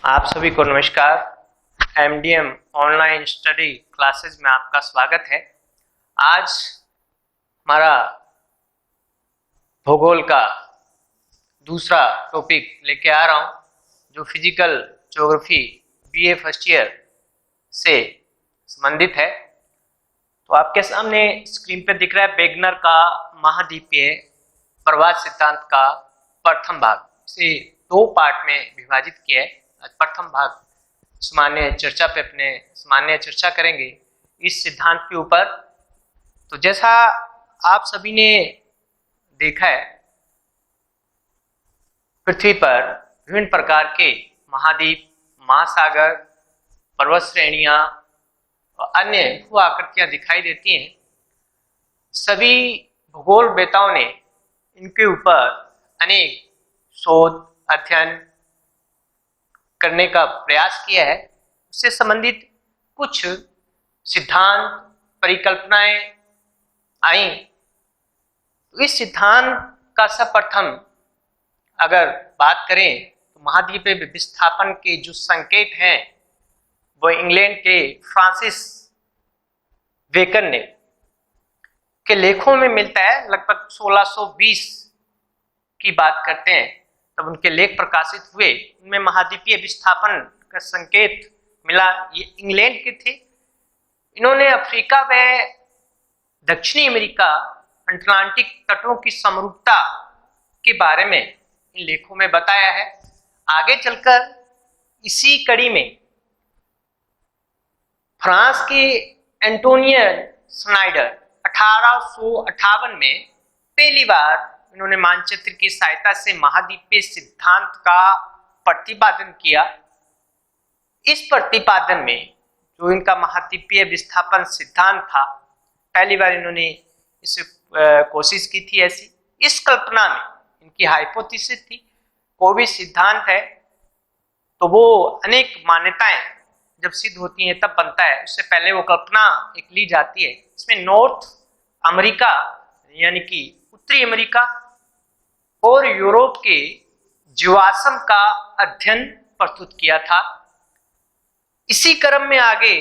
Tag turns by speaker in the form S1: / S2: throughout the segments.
S1: आप सभी को नमस्कार। एमडीएम ऑनलाइन स्टडी क्लासेस में आपका स्वागत है। आज हमारा भूगोल का दूसरा टॉपिक लेके आ रहा हूं जो physical geography BA first year से संबंधित है। तो आपके सामने स्क्रीन पे दिख रहा है वेगनर का महाद्वीपीय प्रवास सिद्धांत का प्रथम भाग। इसे दो पार्ट में विभाजित किया है। आज प्रथम भाग सामान्य चर्चा करेंगे इस सिद्धांत के ऊपर। तो जैसा आप सभी ने देखा है, पृथ्वी पर विभिन्न प्रकार के महाद्वीप, महासागर, पर्वत श्रेणियां और अन्य भू आकृतियां दिखाई देती हैं। सभी भूगोलवेताओं ने इनके ऊपर अनेक शोध अध्ययन करने का प्रयास किया है। उससे संबंधित कुछ सिद्धांत परिकल्पनाएं आई। तो इस सिद्धांत का सर्वप्रथम अगर बात करें तो महाद्वीपीय विस्थापन के जो संकेत हैं वो इंग्लैंड के फ्रांसिस बेकन ने के लेखों में मिलता है। लगभग 1620 की बात करते हैं तब उनके लेख प्रकाशित हुए। उनमें महाद्वीपीय विस्थापन का संकेत मिला। ये इंग्लैंड के थे। इन्होंने अफ्रीका व दक्षिणी अमेरिका अटलांटिक तटों की समरूपता के बारे में इन लेखों में बताया है। आगे चलकर इसी कड़ी में फ्रांस के एंटोनियन स्नाइडर 1858 में पहली बार इन्होंने मानचित्र की सहायता से महाद्वीपीय सिद्धांत का प्रतिपादन किया। इस प्रतिपादन में जो इनका महाद्वीपीय विस्थापन सिद्धांत था, पहली बार इन्होंने इस कोशिश की थी। ऐसी इस कल्पना में इनकी हाइपोथेसिस थी। कोई भी सिद्धांत है तो वो अनेक मान्यताएं जब सिद्ध होती हैं तब बनता है। उससे पहले वो कल्पना एक ली जाती है। इसमें नॉर्थ अमेरिका यानी कि उत्तरी अमेरिका और यूरोप के जीवाश्म का अध्ययन प्रस्तुत किया था। इसी क्रम में आगे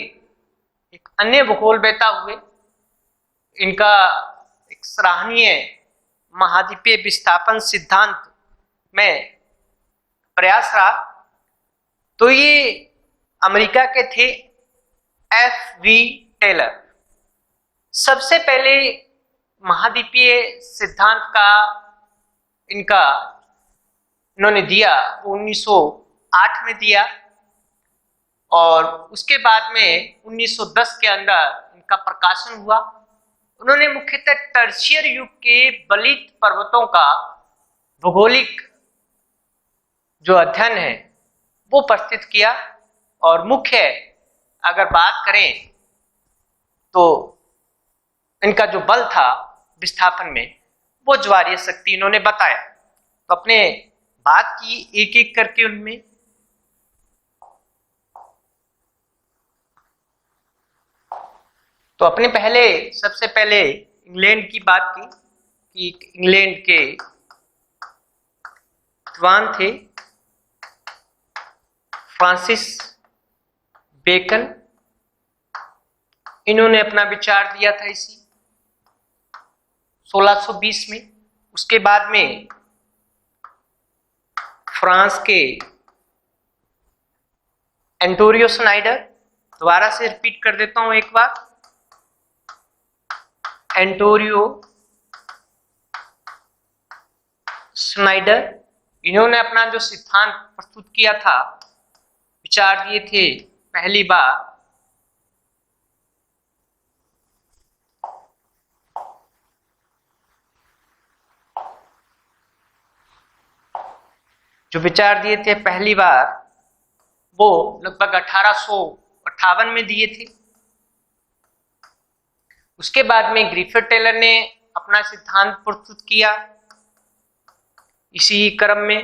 S1: एक अन्य भूगोलवेता हुए। इनका एक सराहनीय महाद्वीपीय विस्थापन सिद्धांत में प्रयास रहा। तो ये अमेरिका के थे F.V. टेलर। सबसे पहले महाद्वीपीय सिद्धांत का इन्होंने दिया 1908 में दिया और उसके बाद में 1910 के अंदर इनका प्रकाशन हुआ। उन्होंने मुख्यतः टर्शियर युग के बलित पर्वतों का भौगोलिक जो अध्ययन है वो प्रस्तुत किया। और मुख्य अगर बात करें तो इनका जो बल था विस्थापन में वो ज्वारीय शक्ति इन्होंने बताया। तो अपने बात की एक एक करके उनमें तो अपने सबसे पहले इंग्लैंड की बात की कि इंग्लैंड के विद्वान थे फ्रांसिस बेकन। इन्होंने अपना विचार दिया था इसी 1620 में। उसके बाद में फ्रांस के एंटोनियो स्नाइडर, दोबारा से रिपीट कर देता हूं एक बार, एंटोनियो स्नाइडर, इन्होंने अपना जो सिद्धांत प्रस्तुत किया था, विचार दिए थे पहली बार वो लगभग 1858 में दिए थे। उसके बाद में ग्रिफिथ टेलर ने अपना सिद्धांत प्रस्तुत किया इसी क्रम में।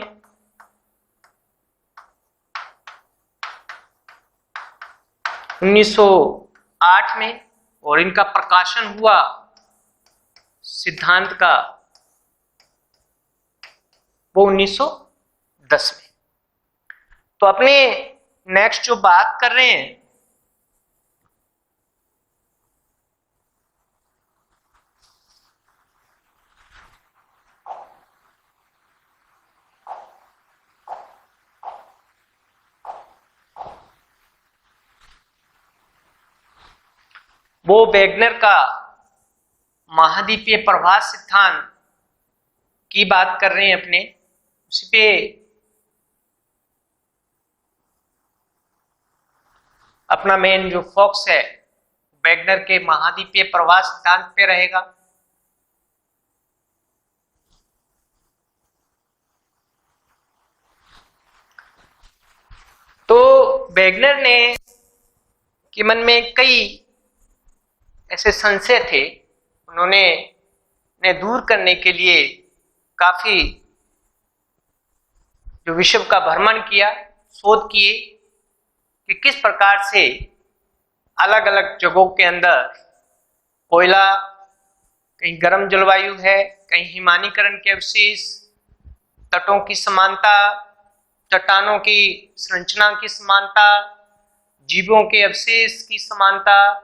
S1: (1908) में और इनका प्रकाशन हुआ सिद्धांत का वो 1910 में। तो अपने नेक्स्ट जो बात कर रहे हैं वो वेगनर का महाद्वीपीय प्रवाह सिद्धांत की बात कर रहे हैं अपने, उसी पे अपना मेन जो फोकस है वेगनर के महाद्वीपीय प्रवाह सिद्धांत पे रहेगा। तो वेगनर ने के मन में कई ऐसे संशय थे, उन्होंने दूर करने के लिए काफी जो विश्व का भ्रमण किया, शोध किए कि किस प्रकार से अलग अलग जगहों के अंदर कोयला, कहीं गर्म जलवायु है, कहीं हिमानीकरण के अवशेष, तटों की समानता, चट्टानों की संरचना की समानता, जीवों के अवशेष की समानता,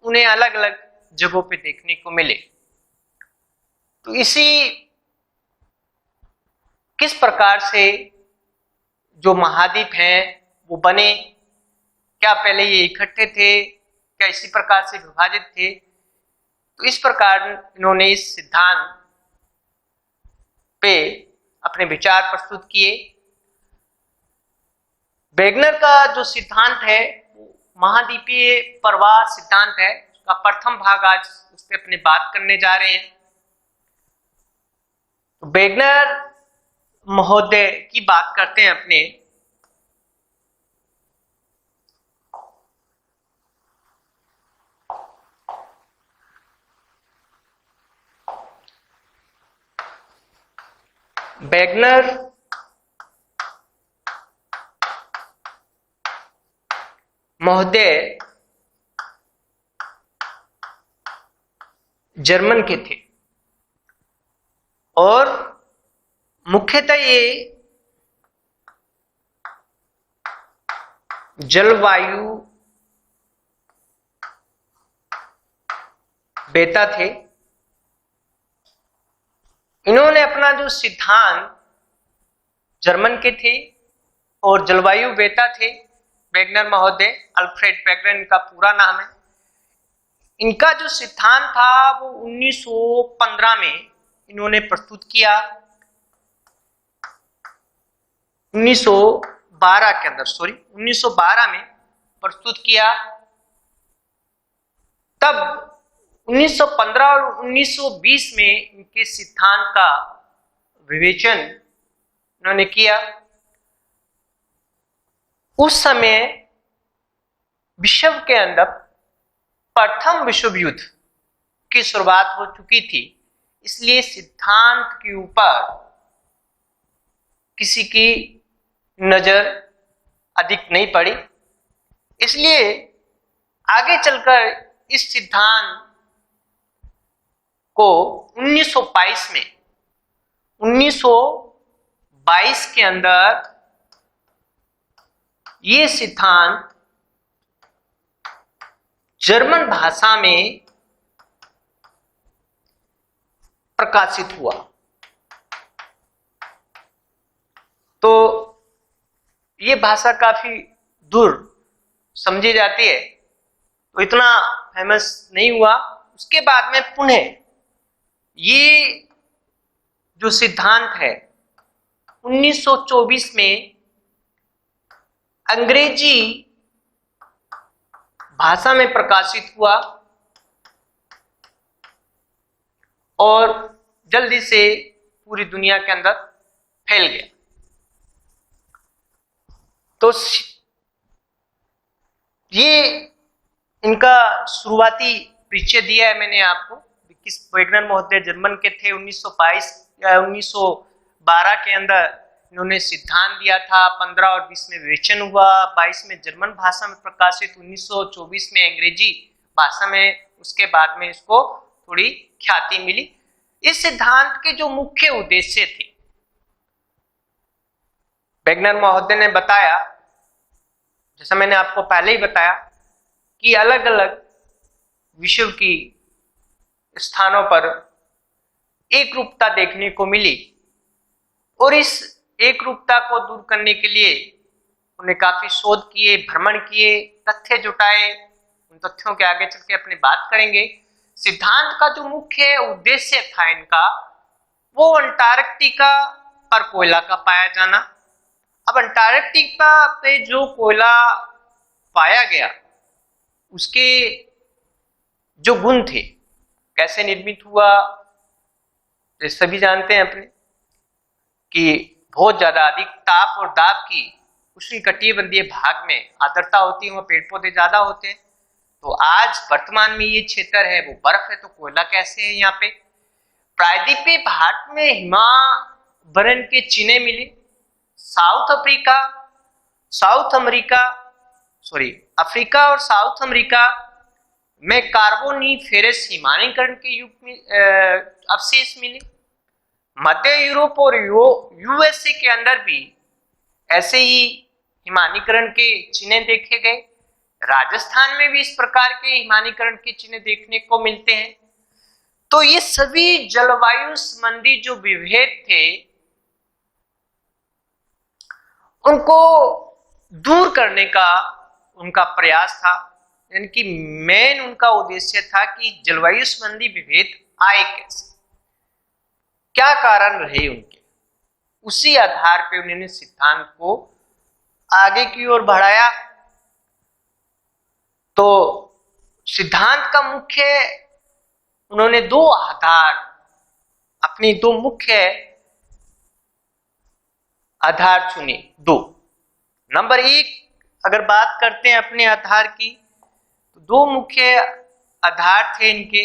S1: उन्हें अलग अलग जगहों पे देखने को मिले। तो इसी किस प्रकार से जो महाद्वीप हैं वो बने, क्या पहले ये इकट्ठे थे, क्या इसी प्रकार से विभाजित थे, तो इस प्रकार इन्होंने इस सिद्धांत पे अपने विचार प्रस्तुत किए। वेगनर का जो सिद्धांत है महाद्वीपीय प्रवाह सिद्धांत है, उसका प्रथम भाग आज उस पर अपने बात करने जा रहे हैं। तो वेगनर महोदय की बात करते हैं अपने। वेगनर महोदय जर्मन के थे और मुख्यतः ये जलवायु वेता थे। इन्होंने अपना जो सिद्धांत जर्मन के थे और जलवायु वेता थे। वेगनर महोदय, अल्फ्रेड वेगनर इनका पूरा नाम है। इनका जो सिद्धांत था वो 1915 में इन्होंने प्रस्तुत किया, 1912 के अंदर, 1912 में प्रस्तुत किया। तब 1915 और 1920 में इनके सिद्धांत का विवेचन इन्होंने किया। उस समय विश्व के अंदर प्रथम विश्व युद्ध की शुरुआत हो चुकी थी, इसलिए सिद्धांत के ऊपर किसी की नजर अधिक नहीं पड़ी। इसलिए आगे चलकर इस सिद्धांत को 1922 के अंदर ये सिद्धांत जर्मन भाषा में प्रकाशित हुआ। तो ये भाषा काफी दूर समझी जाती है, तो इतना फेमस नहीं हुआ। उसके बाद में पुनः ये जो सिद्धांत है 1924 में अंग्रेजी भाषा में प्रकाशित हुआ और जल्दी से पूरी दुनिया के अंदर फैल गया। तो ये इनका शुरुआती परिचय दिया है मैंने आपको। किस वेगनर महोदय जर्मन के थे, 1922 या 1912 के अंदर इन्होंने सिद्धांत दिया था। 15 और 20 में विवेचन हुआ, 22 में जर्मन भाषा में प्रकाशित, 1924 में अंग्रेजी भाषा में, उसके बाद में इसको थोड़ी ख्याति मिली। इस सिद्धांत के जो मुख्य उद्देश्य थे वेगनर महोदय ने बताया जैसा मैंने आपको पहले ही बताया कि अलग अलग विश्व की स्थानों पर एक रूपता देखने को मिली और इस एक रूपता को दूर करने के लिए उन्हें काफी शोध किए, भ्रमण किए, तथ्य जुटाए। उन तथ्यों के आगे चल के अपनी बात करेंगे। सिद्धांत का जो मुख्य उद्देश्य था इनका, वो अंटार्कटिका पर कोयला का पाया जाना। अब अंटार्कटिका पे जो कोयला पाया गया उसके जो गुण थे, कैसे निर्मित हुआ, तो सभी जानते हैं अपने कि बहुत ज्यादा अधिक ताप और दाब की उष्णकटिबंधीय भाग में आर्द्रता होती है, वहां पेड़ पौधे ज्यादा होते हैं। तो आज वर्तमान में ये क्षेत्र है वो बर्फ है, तो कोयला कैसे है यहाँ पे। प्रायद्वीपीय भारत में हिमावरण के चिन्ह मिले। अफ्रीका और साउथ अमेरिका में कार्बोनिफेरस हिमानीकरण के युग में अवशेष मिले। मध्य यूरोप और यूएसए के अंदर भी ऐसे ही हिमानीकरण के चिन्ह देखे गए। राजस्थान में भी इस प्रकार के हिमानीकरण के चिन्ह देखने को मिलते हैं। तो ये सभी जलवायु संबंधी जो विभेद थे उनको दूर करने का उनका प्रयास था, यानी कि मेन उनका उद्देश्य था कि जलवायु संबंधी विभेद आए कैसे, क्या कारण रहे उनके। उसी आधार पर उन्होंने सिद्धांत को आगे की ओर बढ़ाया। तो सिद्धांत का मुख्य उन्होंने दो आधार, अपनी दो मुख्य आधार चुने। दो, नंबर एक अगर बात करते हैं अपने आधार की, तो दो मुख्य आधार थे इनके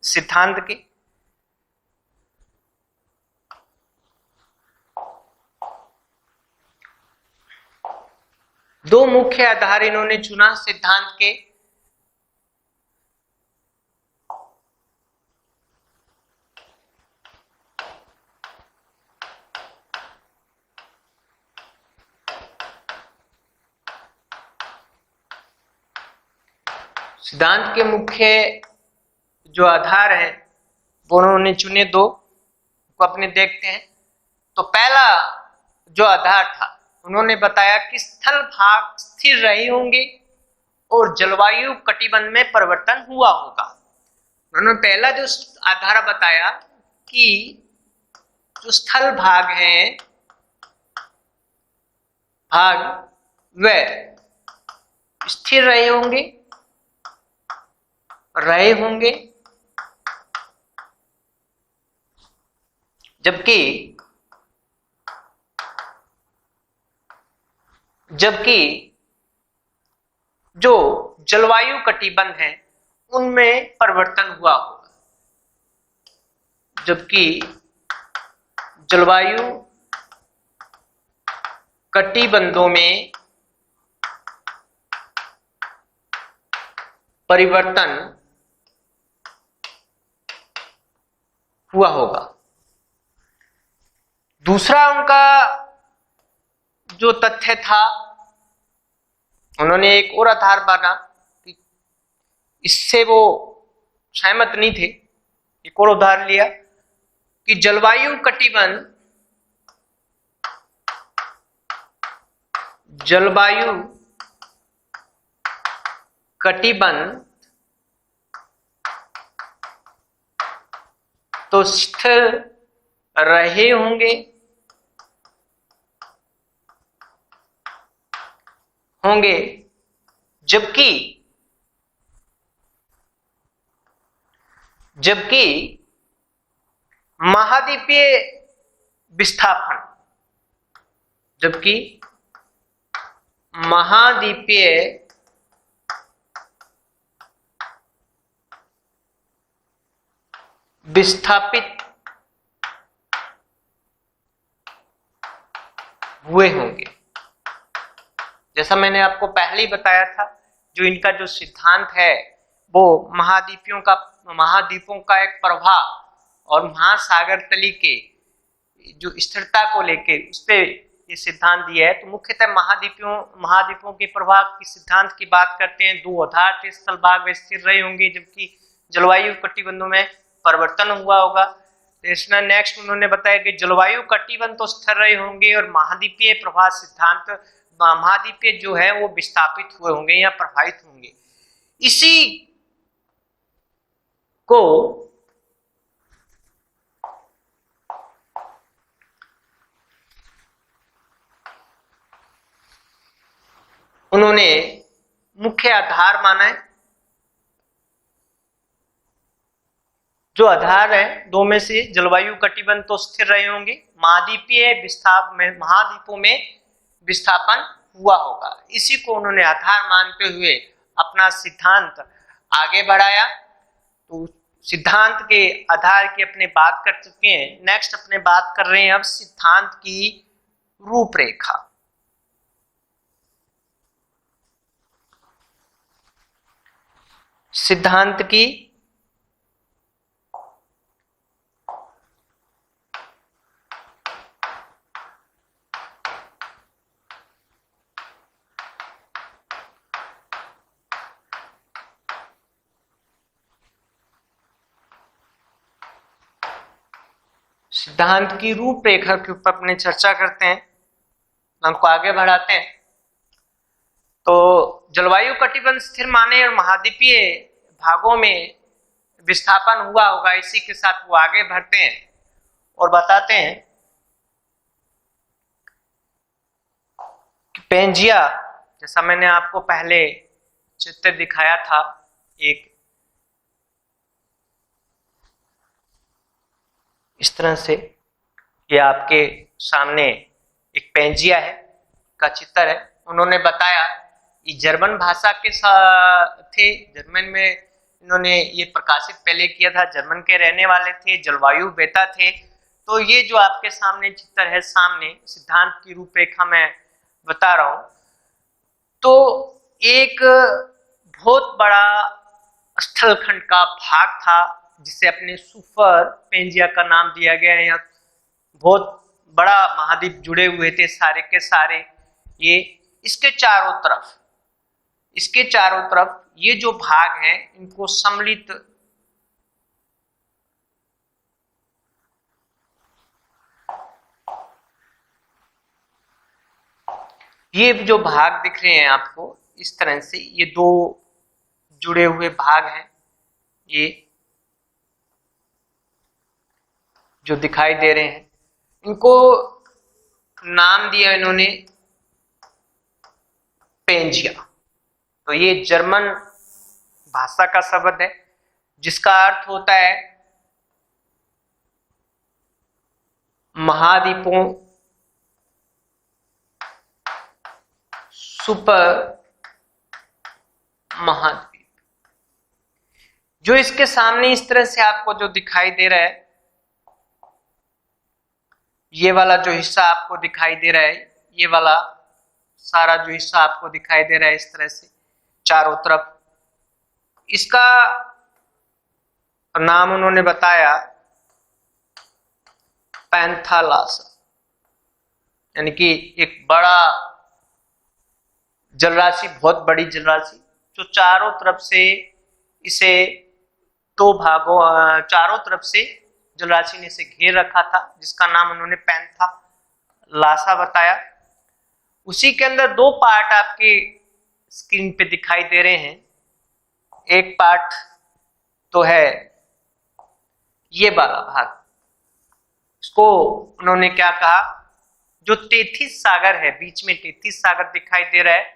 S1: सिद्धांत के। दो मुख्य आधार इन्होंने चुना सिद्धांत के। सिद्धांत के मुख्य जो आधार है वो उन्होंने चुने दो, को अपने देखते हैं। तो पहला जो आधार था, उन्होंने बताया कि स्थल भाग स्थिर रहे होंगे और जलवायु कटिबंध में परिवर्तन हुआ होगा। उन्होंने पहला जो आधार बताया कि जो स्थल भाग है वह स्थिर रहे होंगे, जबकि जो जलवायु कटिबंध है उनमें परिवर्तन हुआ होगा। जबकि जलवायु कटिबंधों में परिवर्तन हुआ होगा। दूसरा उनका जो तथ्य था, उन्होंने एक और आधार माना कि इससे वो सहमत नहीं थे। एक और उदाहरण लिया कि जलवायु कटिबंध तो स्थिर रहे होंगे जबकि महाद्वीपीय विस्थापन विस्थापित हुए होंगे। जैसा मैंने आपको पहले ही बताया था, जो इनका जो सिद्धांत है वो महाद्वीपों का एक प्रभाव और महासागर तली के जो स्थिरता को लेकर उस पर ये सिद्धांत दिया है। तो मुख्यतः महाद्वीपों के प्रभाव की सिद्धांत की बात करते हैं। 2 आधार थे, स्थलभाग वे स्थिर रहे होंगे, जबकि जलवायु कटिबंधों में परिवर्तन हुआ होगा। तो नेक्स्ट उन्होंने बताया कि जलवायु कटिबंध तो स्थिर रहे होंगे और महाद्वीपीय प्रभाव सिद्धांत, महाद्वीपीय जो है वो विस्थापित हुए होंगे या प्रभावित होंगे। इसी को उन्होंने मुख्य आधार माना है। जो आधार है 2 में से जलवायु कटिबंध तो स्थिर रहे होंगे, महाद्वीपों में विस्थापन हुआ होगा। इसी को उन्होंने आधार मानते हुए अपना सिद्धांत आगे बढ़ाया। तो सिद्धांत के आधार की अपने बात कर चुके हैं। नेक्स्ट अपने बात कर रहे हैं अब सिद्धांत की रूपरेखा। सिद्धांत की रूपरेखा के ऊपर अपने चर्चा करते हैं, हमको आगे बढ़ाते हैं। तो जलवायु कटिबंध स्थिर माने और महाद्वीपीय भागों में विस्थापन हुआ होगा। इसी के साथ वो आगे बढ़ते हैं और बताते हैं कि पेंजिया, जैसा मैंने आपको पहले चित्र दिखाया था, एक इस तरह से, ये आपके सामने एक पेंजिया है का चित्र है। उन्होंने बताया ये जर्मन भाषा के थे, जर्मन में इन्होंने ये प्रकाशित पहले किया था, जर्मन के रहने वाले थे, जलवायु वेता थे। तो ये जो आपके सामने चित्र है, सामने सिद्धांत की रूपरेखा मैं बता रहा हूं। तो एक बहुत बड़ा स्थलखंड का भाग था जिसे अपने सुपर पेंजिया का नाम दिया गया है। यहाँ बहुत बड़ा महाद्वीप जुड़े हुए थे सारे के सारे। ये इसके चारों तरफ ये जो भाग है इनको सम्मिलित ये जो भाग दिख रहे हैं आपको इस तरह से, ये 2 जुड़े हुए भाग हैं, ये जो दिखाई दे रहे हैं, इनको नाम दिया इन्होंने पेंजिया। तो ये जर्मन भाषा का शब्द है जिसका अर्थ होता है महाद्वीपों, सुपर महाद्वीप। जो इसके सामने इस तरह से आपको जो दिखाई दे रहा है, ये वाला जो हिस्सा आपको दिखाई दे रहा है, ये वाला सारा जो हिस्सा आपको दिखाई दे रहा है इस तरह से चारों तरफ, इसका नाम उन्होंने बताया पैंथालासा, यानी कि एक बड़ा जलराशि, बहुत बड़ी जलराशि जो चारों तरफ से इसे 2 भागों, चारों तरफ से जलराशि ने इसे घेर रखा था, जिसका नाम उन्होंने पैंथालासा बताया। उसी के अंदर 2 पार्ट आपके स्क्रीन पे दिखाई दे रहे हैं। एक पार्ट तो है ये वाला भाग, इसको उन्होंने क्या कहा, जो तेथिस सागर है, बीच में तेथिस सागर दिखाई दे रहा है,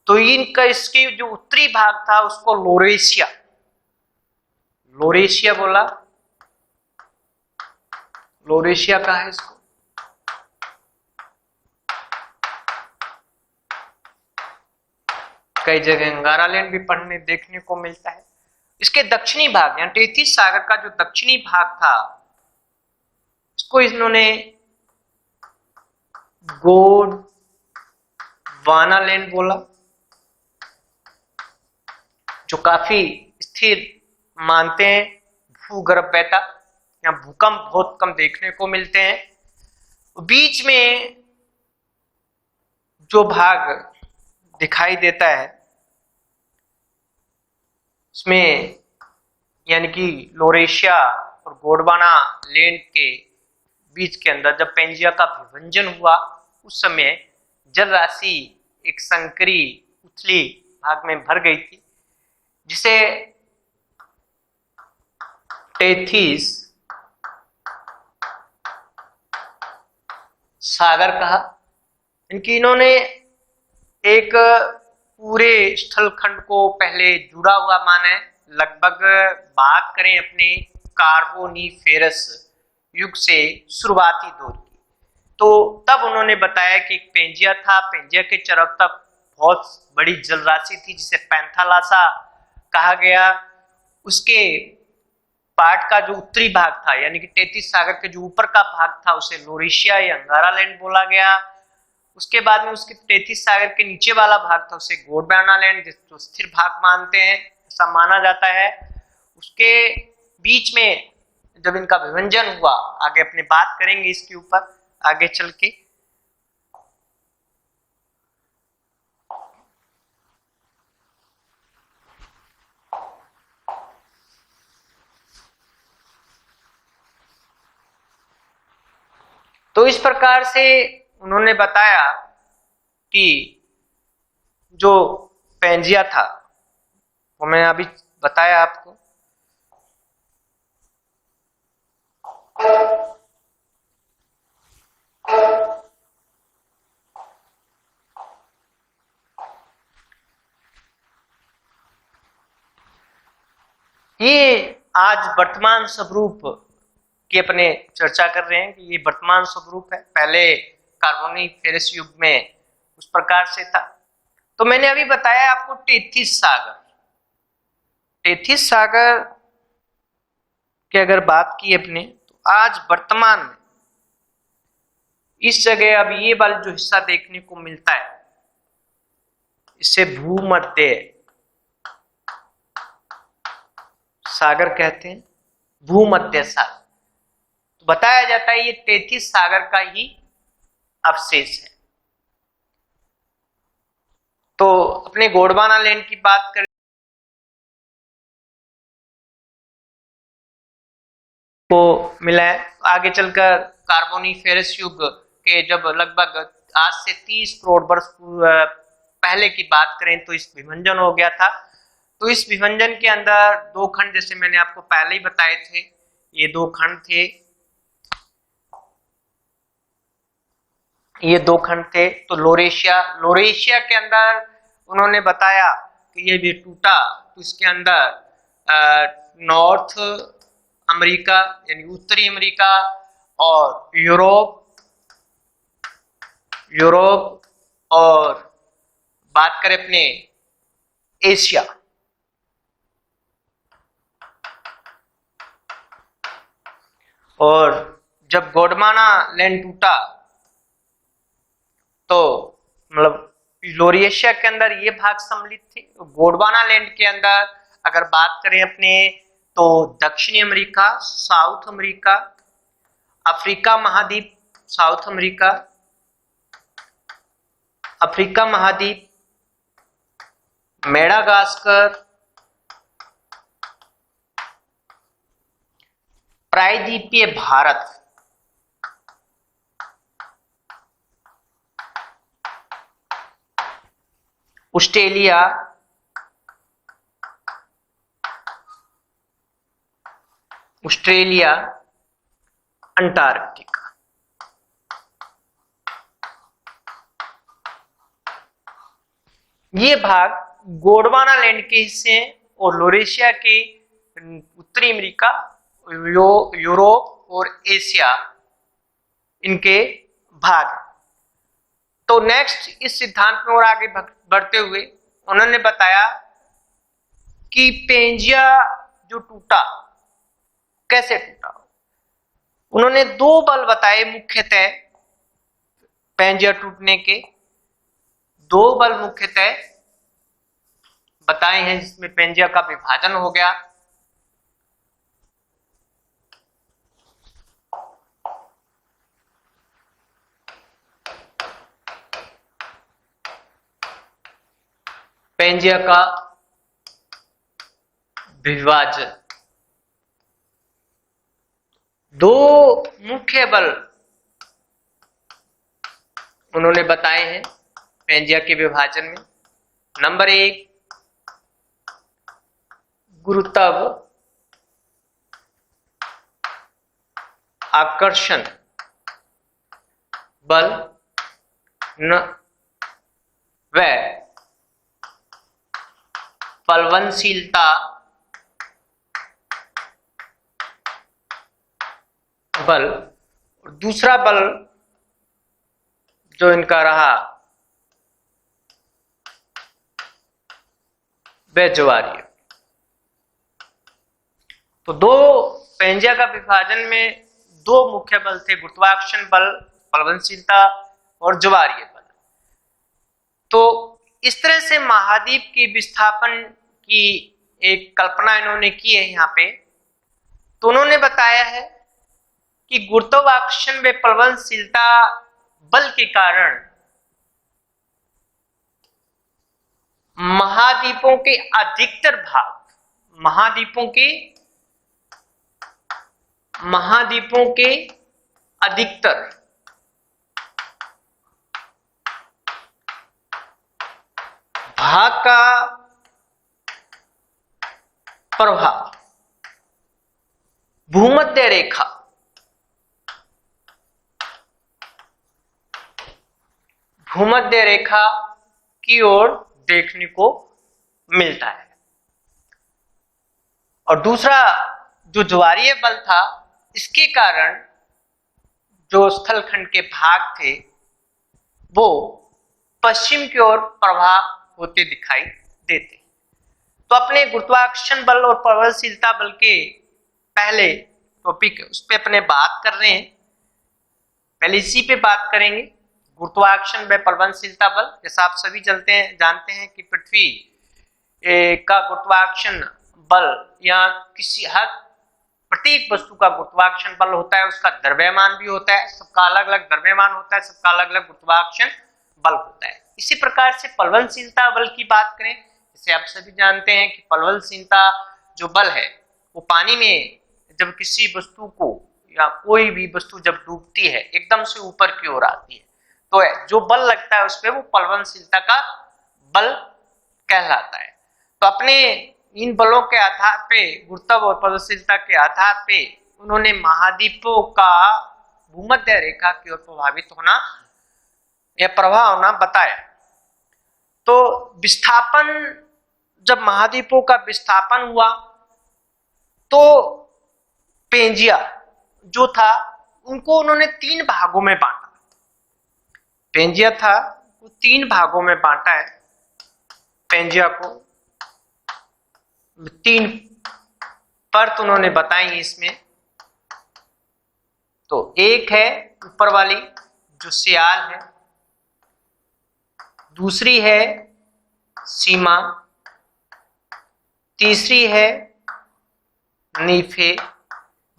S1: तो इनका इसके जो उत्तरी भाग था उसको लोरेशिया बोला, लोरेशिया कहा है इसको। कई जगह अंगारालैंड भी पढ़ने देखने को मिलता है। इसके दक्षिणी भाग, यानी तेथिस सागर का जो दक्षिणी भाग था, इसको इन्होंने गोंडवानालैंड बोला, जो काफी स्थिर मानते हैं, भूगर्भ बहता, यहाँ भूकंप बहुत कम देखने को मिलते हैं। बीच में जो भाग दिखाई देता है इसमें यानी कि लोरेशिया और गोंडवाना लैंड के बीच के अंदर जब पेंजिया का विभंजन हुआ उस समय जल राशि एक संकरी उथली भाग में भर गई थी, जिसे टेथिस सागर कहा। इनकी इन्होंने एक पूरे स्थलखंड को पहले जुड़ा हुआ माना है। लगभग बात करें अपने कार्बोनिफेरस युग से शुरुआती दौर की, तो तब उन्होंने बताया कि एक पेंजिया था। पेंजिया के चारों तरफ बहुत बड़ी जल राशि थी जिसे पैंथालासा कहा गया। उसके पार्ट का जो उत्तरी भाग था यानी कि टेथिस सागर के जो ऊपर का भाग था उसे लोरेशिया या अंगारा लैंड बोला गया। उसके बाद में उसके टेथिस सागर के नीचे वाला भाग था उसे गोंडवाना लैंड जो स्थिर भाग मानते हैं, ऐसा माना जाता है। उसके बीच में जब इनका विभंजन हुआ, आगे अपने बात करेंगे इसके ऊपर आगे चल के। तो इस प्रकार से उन्होंने बताया कि जो पेंजिया था वो मैंने अभी बताया आपको। ये आज वर्तमान स्वरूप की अपने चर्चा कर रहे हैं कि ये वर्तमान स्वरूप है, पहले कार्बोनिफेरस युग में उस प्रकार से था। तो मैंने अभी बताया आपको टेथिस सागर। टेथिस सागर की अगर बात की अपने तो आज वर्तमान में इस जगह अब ये वाला जो हिस्सा देखने को मिलता है इसे भूमध्य सागर कहते हैं, भूमध्य सागर। तो बताया जाता है ये टेथिस सागर का ही अवशेष है। तो अपने गोंडवाना लैंड की बात करें को मिला है। आगे चलकर कार्बोनिफेरस युग के जब लगभग आज से 30 करोड़ वर्ष पहले की बात करें तो इस विभंजन हो गया था। तो इस विभंजन के अंदर दो खंड, जैसे मैंने आपको पहले ही बताए थे, ये दो खंड थे, ये दो खंड थे। तो लोरेशिया के अंदर उन्होंने बताया कि ये भी टूटा, तो इसके अंदर नॉर्थ अमेरिका यानी उत्तरी अमेरिका और यूरोप और बात करें अपने एशिया, और जब गोंडवाना लैंड टूटा तो मतलब लोरेशिया के अंदर ये भाग सम्मिलित थे। गोंडवाना लैंड के अंदर अगर बात करें अपने तो दक्षिणी अमेरिका, साउथ अमेरिका, अफ्रीका महाद्वीप, साउथ अमेरिका, अफ्रीका महाद्वीप, मेडागास्कर, प्रायद्वीपीय भारत, ऑस्ट्रेलिया, अंटार्कटिका। ये भाग गोंडवाना लैंड के हिस्से हैं और लोरेशिया के उत्तरी अमेरिका, यूरोप और एशिया इनके भाग। तो नेक्स्ट इस सिद्धांत में और आगे बढ़ते हुए उन्होंने बताया कि पेंजिया जो टूटा कैसे टूटा। उन्होंने दो बल बताए मुख्यतः पेंजिया टूटने के, दो बल मुख्यतः बताए हैं जिसमें पेंजिया का विभाजन हो गया। पेंजिया का विभाजन। दो मुख्य बल उन्होंने बताए हैं पेंजिया के विभाजन में। नंबर 1 गुरुत्व आकर्षण बल व प्लवनशीलता बल। दूसरा बल जो इनका रहा वह ज्वारीय। तो दो पेंजिया का विभाजन में दो मुख्य बल थे, गुरुत्वाकर्षण बल, प्लवनशीलता और ज्वारीय बल। तो इस तरह से महाद्वीप के विस्थापन की एक कल्पना इन्होंने की है यहाँ पे। तो उन्होंने बताया है कि गुरुत्वाकर्षण व प्लवनशीलता बल के कारण महाद्वीपों के अधिकतर भाग, महाद्वीपों के अधिकतर भाग का प्रभाव भूमध्य रेखा की ओर देखने को मिलता है। और दूसरा जो ज्वारीय बल था, इसके कारण जो स्थलखंड के भाग थे वो पश्चिम की ओर प्रवाह होते दिखाई देते। तो अपने गुरुत्वाकर्षण बल और प्लवनशीलता बल के पहले टॉपिक उस पर अपने बात कर रहे हैं। पहले इसी पे बात करेंगे, गुरुत्वाकर्षण व प्लवनशीलता बल। जैसा आप सभी जानते हैं कि पृथ्वी का गुरुत्वाकर्षण बल या किसी हर प्रत्येक वस्तु का गुरुत्वाकर्षण बल होता है, उसका द्रव्यमान भी होता है, सबका अलग अलग द्रव्यमान होता है, सबका अलग अलग गुरुत्वाकर्षण बल होता है। इसी प्रकार से प्लवनशीलता बल की बात करें, जैसे आप सभी जानते हैं कि प्लवनशीलता जो बल है वो पानी में जब किसी वस्तु को या कोई भी वस्तु जब डूबती है एकदम से ऊपर की ओर आती है तो जो बल लगता है उस पर वो प्लवनशीलता का बल कहलाता है। तो अपने इन बलों के आधार पे, गुरुत्व और प्लवनशीलता के आधार पे उन्होंने महाद्वीपों का भूमध्य रेखा की ओर प्रभावित होना या प्रभाव होना बताया। तो विस्थापन, जब महाद्वीपों का विस्थापन हुआ तो पेंजिया जो था उनको उन्होंने 3 भागों में बांटा। पेंजिया था वो 3 भागों में बांटा है। पेंजिया को 3 परत उन्होंने बताई इसमें। तो एक है ऊपर वाली जो सियाल है, दूसरी है सीमा, तीसरी है नीफे।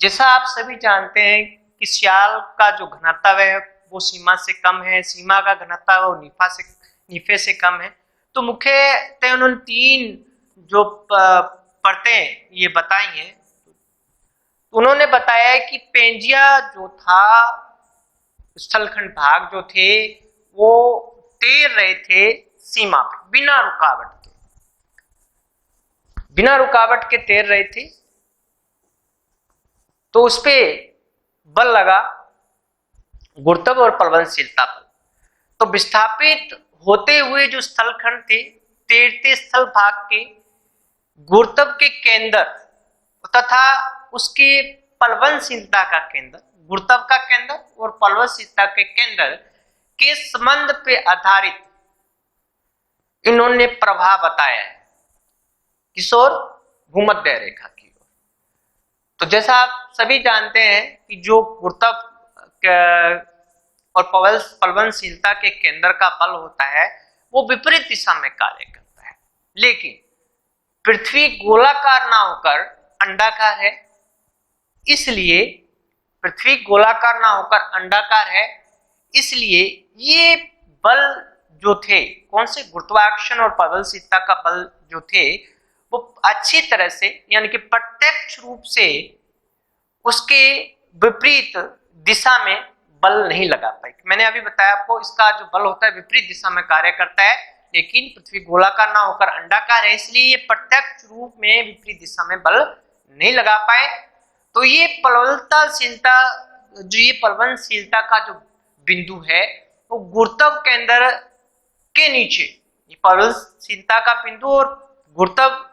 S1: जैसा आप सभी जानते हैं कि सियाल का जो घनत्व है वो सीमा से कम है, सीमा का घनत्व वो नीफे से कम है। तो मुख्यतः उन्होंने 3 जो परतें ये बताई हैं। उन्होंने बताया कि पेंजिया जो था, स्थलखंड भाग जो थे वो तैर रहे थे सीमा पे बिना रुकावट के तैर रहे थे। तो उस पे बल लगा गुरुत्व और प्लवनशीलता बल। तो विस्थापित होते हुए जो स्थलखंड थे, तैरते स्थल भाग के गुरुत्व के केंद्र तथा उसके प्लवनशीलता का केंद्र, गुरुत्व का केंद्र और प्लवनशीलता के केंद्र के संबंध पे आधारित इन्होंने प्रभाव बताया है किस ओर? भूमध्य रेखा की ओर। तो जैसा आप सभी जानते हैं कि जो गुरुत्व और प्लवनशीलता के केंद्र का बल होता है वो विपरीत दिशा में कार्य करता है, लेकिन पृथ्वी गोलाकार ना होकर अंडाकार है, इसलिए पृथ्वी गोलाकार ना होकर अंडाकार है, इसलिए ये बल जो थे, कौन से गुरुत्वाकर्षण और प्रबलशीलता का बल जो थे वो अच्छी तरह से यानी कि प्रत्यक्ष रूप से उसके विपरीत दिशा में बल नहीं लगा पाई। मैंने अभी बताया आपको इसका जो बल होता है विपरीत दिशा में कार्य करता है, लेकिन पृथ्वी गोलाकार ना होकर अंडाकार है, इसलिए ये प्रत्यक्ष रूप में विपरीत दिशा में बल नहीं लगा पाए। तो ये प्रबलताशीलता जो ये प्रवणशीलता का जो बिंदु है वो गुरुत्व केंद्र के नीचे, ये प्रबलशीलता का बिंदु और गुरुत्व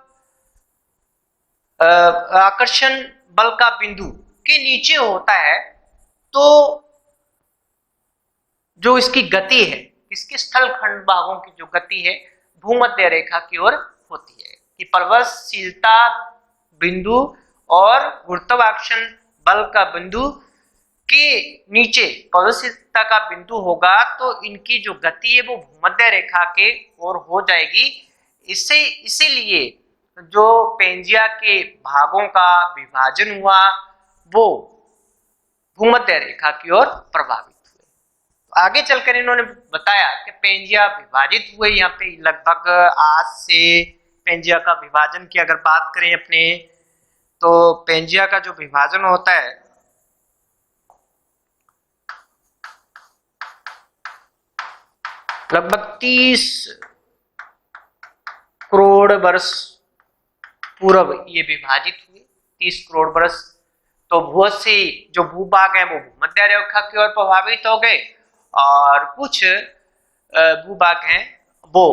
S1: आकर्षण बल का बिंदु के नीचे होता है। तो जो इसकी गति है, इसके स्थलखंड भागों की जो गति है भूमध्य रेखा की ओर होती है कि प्रबलशीलता बिंदु और गुरुत्वाकर्षण बल का बिंदु के नीचे प्रबलशीलता का बिंदु होगा तो इनकी जो गति है वो भूमध्य रेखा के ओर हो जाएगी। इसीलिए जो पेंजिया के भागों का विभाजन हुआ वो भूमध्य रेखा की ओर प्रभावित हुए। तो आगे चलकर इन्होंने बताया कि पेंजिया विभाजित हुए। यहाँ पे लगभग आज से पेंजिया का विभाजन की अगर बात करें अपने, तो पेंजिया का जो विभाजन होता है लगभग 30 करोड़ वर्ष पूर्व ये विभाजित हुए। 30 करोड़ वर्ष तो बहुत से जो भूभाग हैं वो भूमध्य रेखा की ओर प्रभावित हो गए और कुछ भूभाग हैं वो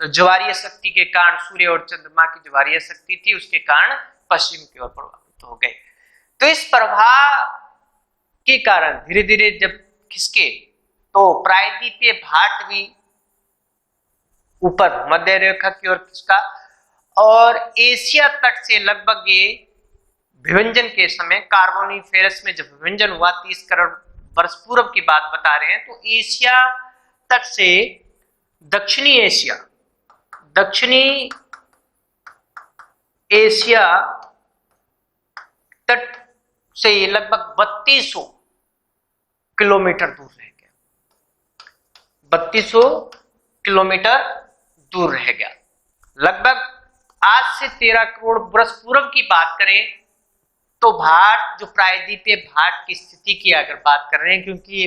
S1: ज्वारीय शक्ति के कारण, सूर्य और चंद्रमा की ज्वारीय शक्ति थी उसके कारण पश्चिम की ओर प्रभावित हो गए। तो इस प्रभाव के कारण धीरे धीरे जब खिसके तो प्रायद्वीपीय भाट भी ऊपर मध्य रेखा की ओर खिसका और एशिया तट से लगभग ये विभंजन के समय कार्बोनिफेरस में जब विभंजन हुआ 30 करोड़ वर्ष पूर्व की बात बता रहे हैं, तो एशिया तट से दक्षिणी एशिया तट से लगभग 3200 किलोमीटर दूर रह गया। 3200 किलोमीटर दूर रह गया। लगभग आज से 13 करोड़ वर्ष पूर्व की बात करें तो भाट जो प्रायद्वीपीय भाट की स्थिति की अगर बात कर रहे हैं, क्योंकि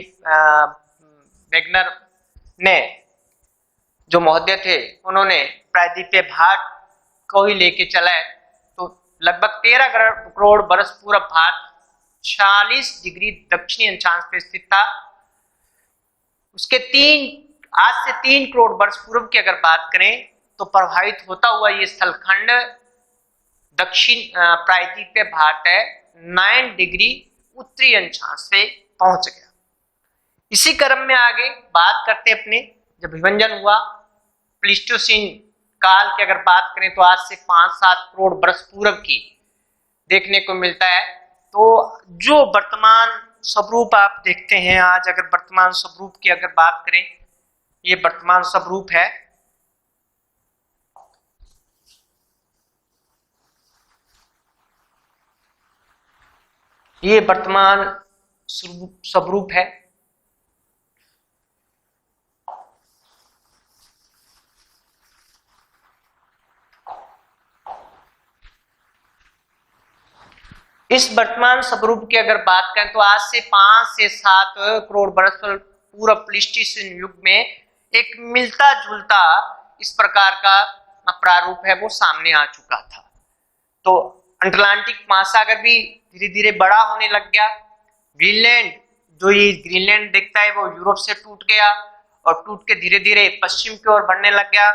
S1: वेगनर ने जो महोदय थे उन्होंने प्रायद्वीपीय भाट को ही लेके चला है, तो लगभग 13 करोड़ वर्ष पूर्व भाट 40 डिग्री दक्षिणी अक्षांश पे स्थित था। उसके आज से 3 करोड़ वर्ष पूर्व की अगर बात करें तो प्रभावित होता हुआ ये स्थलखंड दक्षिण प्रायद्वीपीय भाट है 9 डिग्री उत्तरी अक्षांश पे पहुंच गया। इसी क्रम में आगे बात करते अपने जब विभंजन हुआ प्लीस्टोसीन काल की अगर बात करें तो आज से 5-7 करोड़ वर्ष पूर्व की देखने को मिलता है। तो जो वर्तमान स्वरूप आप देखते हैं आज, अगर वर्तमान स्वरूप की अगर बात करें, ये वर्तमान स्वरूप है। ये वर्तमान स्वरूप है। इस वर्तमान स्वरूप की अगर बात करें तो आज से 5 से 7 करोड़ वर्ष पूर्व प्लीस्टोसीन युग में एक मिलता जुलता इस प्रकार का प्रारूप है वो सामने आ चुका था। तो अटलांटिक महासागर भी धीरे धीरे बड़ा होने लग गया। ग्रीनलैंड जो ये ग्रीनलैंड दिखता है वो यूरोप से टूट गया और टूट के धीरे धीरे पश्चिम की ओर बढ़ने लग गया।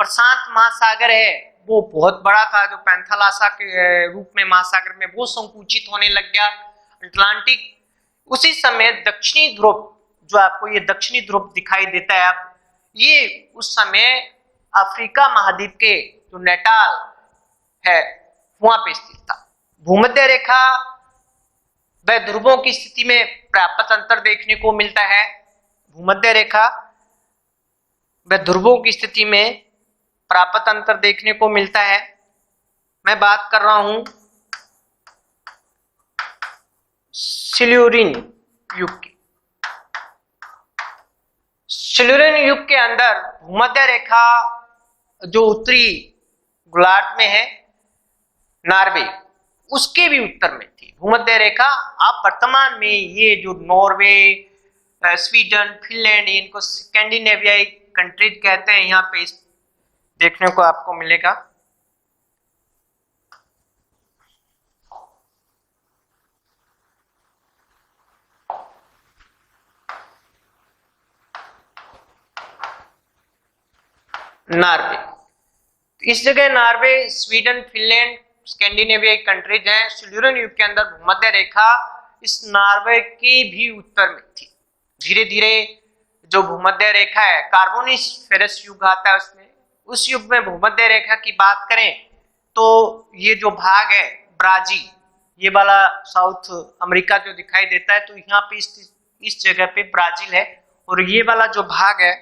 S1: प्रशांत महासागर है वो बहुत बड़ा था, जो पैंथालासा के रूप में महासागर में वो संकुचित होने लग गया। अटलांटिक उसी समय दक्षिणी ध्रुव, जो आपको ये दक्षिणी ध्रुव दिखाई देता है अब, ये उस समय अफ्रीका महाद्वीप के जो नेटाल है वहां पे स्थित था। भूमध्य रेखा व ध्रुवों की स्थिति में पर्याप्त अंतर देखने को मिलता है। भूमध्य रेखा व ध्रुवों की स्थिति में पर्याप्त अंतर देखने को मिलता है। मैं बात कर रहा हूं सिल्यूरिन युग की। सिल्यूरियन युग के अंदर भूमध्य रेखा जो उत्तरी गोलार्ध में है, नॉर्वे, उसके भी उत्तर में थी भूमध्य रेखा। अब वर्तमान में ये जो नॉर्वे, स्वीडन, फिनलैंड, इनको स्कैंडिनेवियाई कंट्रीज कहते हैं। यहाँ पे देखने को आपको मिलेगा। नॉर्वे, इस जगह नॉर्वे, स्वीडन, फिनलैंड, स्कैंडिनेवियाई कंट्रीज हैं। सिल्यूरियन युग के अंदर भूमध्य रेखा इस नॉर्वे के भी उत्तर में थी। धीरे धीरे जो भूमध्य रेखा है, कार्बोनिफेरस युग आता है उसमें, उस युग में भूमध्य रेखा की बात करें तो ये जो भाग है ब्राजील, ये वाला साउथ अमेरिका जो दिखाई देता है, तो यहाँ पे इस जगह पे ब्राजील है। और ये वाला जो भाग है,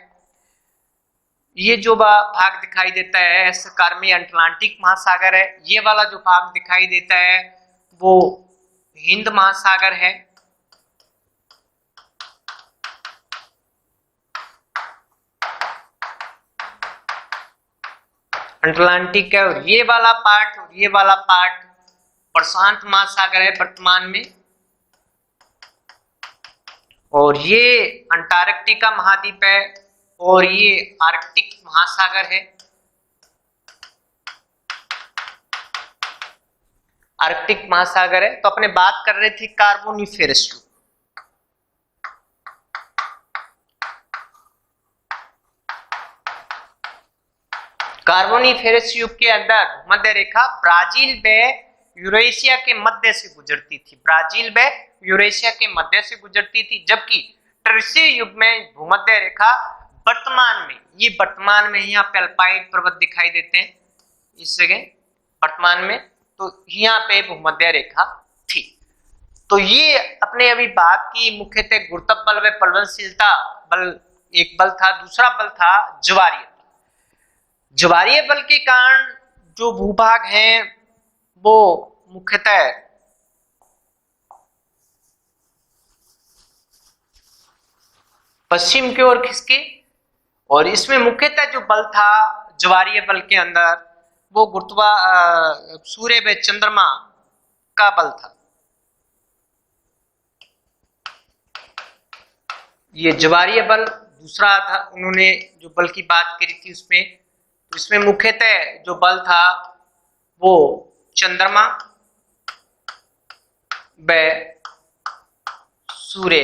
S1: ये जो भाग दिखाई देता है इस कार में अटलांटिक महासागर है। ये वाला जो भाग दिखाई देता है वो हिंद महासागर है। अटलांटिक है। और ये वाला पार्ट प्रशांत महासागर है वर्तमान में। और ये अंटार्कटिका महाद्वीप है और ये आर्कटिक महासागर है। आर्कटिक महासागर है। तो अपने बात कर रहे थे कार्बोनिफेरस युग। कार्बोनिफेरस युग के अंदर मध्य रेखा ब्राजील व यूरेशिया के मध्य से गुजरती थी। ब्राजील व यूरेशिया के मध्य से गुजरती थी, जबकि ट्रेसी युग में भूमध्य रेखा वर्तमान में यहाँ पे अल्पाइन पर्वत दिखाई देते हैं इस जगह वर्तमान में, तो यहाँ पे भूमध्य रेखा थी। तो ये अपने अभी बात की मुख्यतः गुरुत्व बल व परिवहनशीलता बल एक बल था। दूसरा बल था ज्वारीय बल। ज्वारीय बल के कारण जो भूभाग हैं वो मुख्यतः पश्चिम की ओर खिसके। और इसमें मुख्यतः जो बल था ज्वारीय बल के अंदर वो सूर्य व चंद्रमा का बल था। ये ज्वारीय बल दूसरा था। उन्होंने जो बल की बात करी थी उसमें मुख्यतः जो बल था वो चंद्रमा व सूर्य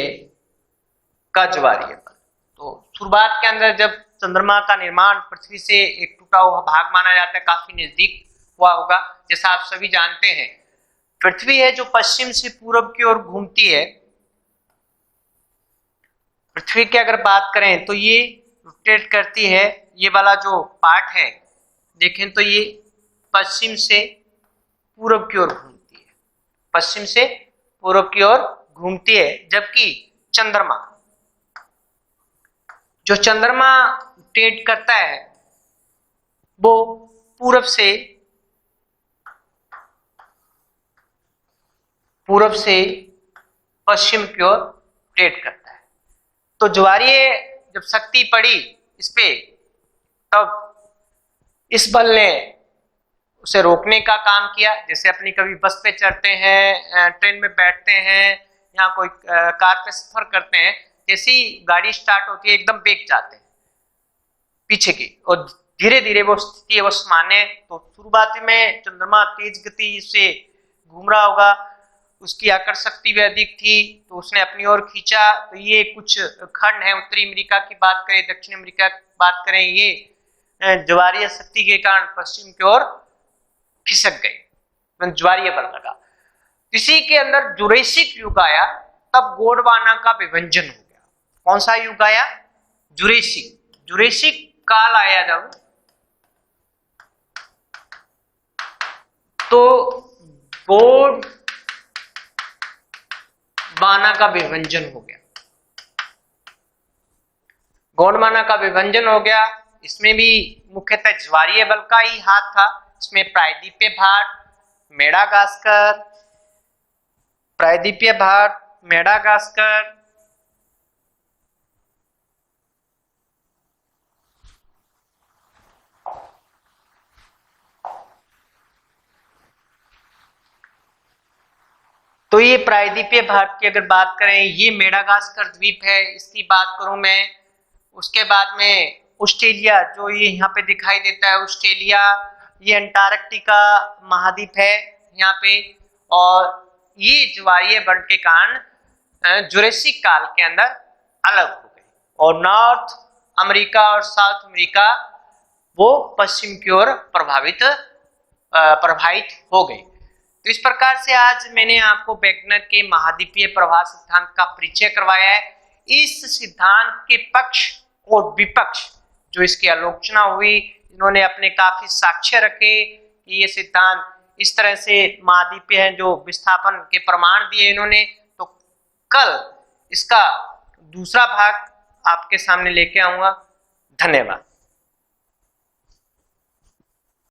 S1: का ज्वारीय बल। तो शुरुआत के अंदर जब चंद्रमा का निर्माण पृथ्वी से एक टूटा हुआ भाग माना जाता है, काफी नजदीक हुआ होगा। जैसा आप सभी जानते हैं, पृथ्वी है जो पश्चिम से पूरब की ओर घूमती है। पृथ्वी की अगर बात करें तो ये रोटेट करती है। ये वाला जो पार्ट है देखें तो ये पश्चिम से पूरब की ओर घूमती है, पश्चिम से पूरब की ओर घूमती है। जबकि चंद्रमा रोटेट करता है वो पूरब से पश्चिम की ओर रोटेट करता है। तो ज्वारीय जब शक्ति पड़ी इस पे, तब इस बल ने उसे रोकने का काम किया। जैसे अपनी कभी बस पे चढ़ते हैं, ट्रेन में बैठते हैं या कोई कार पे सफर करते हैं, जैसी गाड़ी स्टार्ट होती है एकदम ब्रेक जाते हैं पीछे की, और धीरे धीरे वो स्थिति है वो सामान्य। तो शुरुआती में चंद्रमा तेज गति से घूम रहा होगा, उसकी आकर्षण शक्ति भी अधिक थी तो उसने अपनी ओर खींचा। तो ये कुछ खंड है, उत्तरी अमेरिका की बात करें, दक्षिण अमेरिका की बात करें, ये ज्वारीय शक्ति के कारण पश्चिम की ओर खिसक गए, ज्वारीय बल लगा। इसी के अंदर जुरेसिक युग आया, तब गोंडवाना का विभंजन हो गया। कौन सा युग आया? जुरेसिक काल आया जब, तो गोंडवाना का विभंजन हो गया। गोंडवाना का विभंजन हो गया। इसमें भी मुख्यतः ज्वारीय बल का ही हाथ था। इसमें प्रायद्वीपीय भाट, मेडागास्कर, तो ये प्रायद्वीपीय भारत की अगर बात करें, ये मेडागास्कर द्वीप है, इसकी बात करूं मैं। उसके बाद में ऑस्ट्रेलिया, जो ये यहाँ पे दिखाई देता है ऑस्ट्रेलिया, ये अंटार्कटिका महाद्वीप है यहाँ पे। और ये ज्वारीय वर्ण के कारण जुरेसिक काल के अंदर अलग हो गए, और नॉर्थ अमेरिका और साउथ अमेरिका वो पश्चिम की ओर प्रभावित हो गए। तो इस प्रकार से आज मैंने आपको वेगनर के महाद्वीपीय प्रवाह सिद्धांत का परिचय करवाया है। इस सिद्धांत के पक्ष और विपक्ष जो इसकी आलोचना हुई, इन्होंने अपने काफी साक्ष्य रखे कि ये सिद्धांत इस तरह से महाद्वीपीय है, जो विस्थापन के प्रमाण दिए इन्होंने। तो कल इसका दूसरा भाग आपके सामने लेके आऊंगा। धन्यवाद।